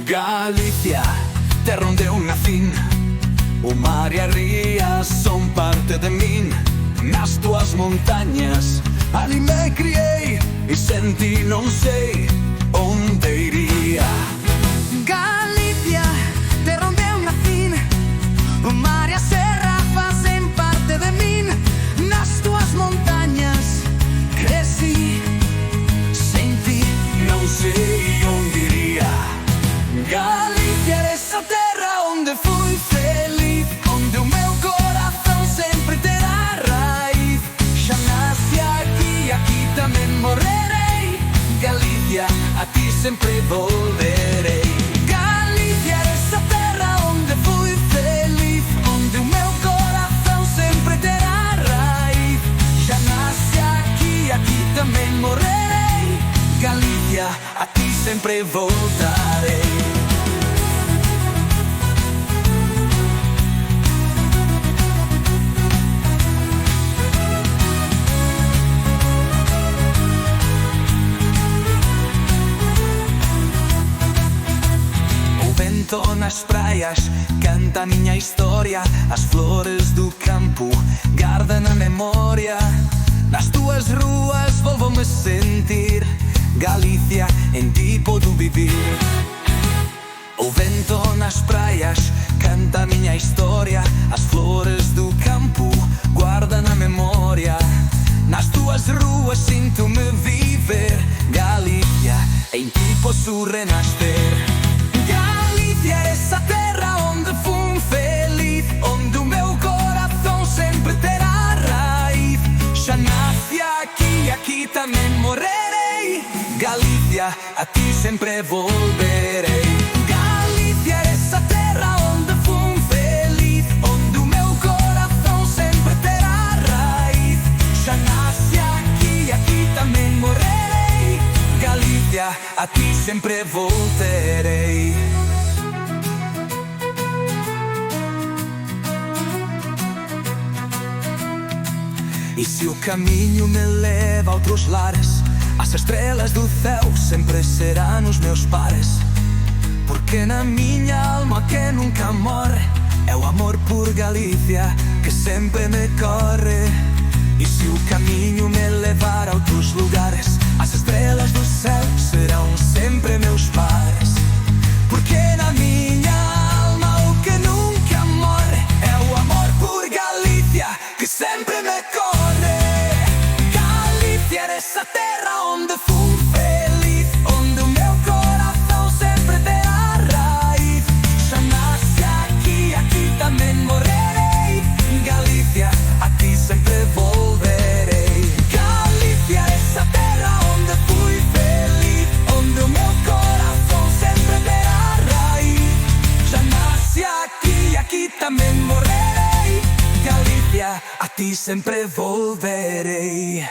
Galicia, terra onde eu nacín. O mar e a ría son parte de min. Nas tuas montañas, ali me criei e senti non sei onde iría. Galicia, terra onde eu nacín. O mar e a serra facen parte de min. Nas tuas montañas cresci, Senti, non sei onde iría. Galicia era esa terra onde fui feliz, onde o meu corazón sempre terá raíz. Xa nace aquí, aquí tamén morrerei. Galicia, a ti sempre volverei. Galicia era esa terra onde fui feliz, onde o meu corazón sempre terá raíz. Xa nace aquí, aquí tamén morrerei. Galicia, a ti sempre voltarei. Nas praias canta a miña historia. As flores do campo gardan a memoria. Nas tuas ruas volvo-me sentir. Galicia, en ti podo vivir. O vento nas praias canta a miña historia. As flores do campo guardan a memoria. Nas tuas ruas sinto-me viver. Galicia, en ti posso renascer. Era essa terra onde fui feliz, onde o meu coração sempre terá raiz. Já nasci aqui, aqui também morrerei. Galicia, a ti sempre volverei. Galicia era essa terra onde fui feliz, onde o meu coração sempre terá raiz. Já nasci aqui, aqui também morrerei. Galicia, a ti sempre volterei. E se o caminho me leva a outros lares, as estrelas do céu sempre serão os meus pares. Porque na minha alma que nunca morre é o amor por Galicia que sempre me corre. E se o caminho me levar a outros lugares, as estrelas do céu serão sempre meus pares. Porque na minha alma o que nunca morre é o amor por Galicia que sempre me corre. Era essa terra onde fui feliz, onde o meu coração sempre terá raiz. Já nasci aqui, aqui também morrerei. Galicia, a ti sempre volverei. Galicia, essa terra onde fui feliz, onde o meu coração sempre terá raiz. Já nasci aqui, aqui também morrerei. Galicia, a ti sempre volverei.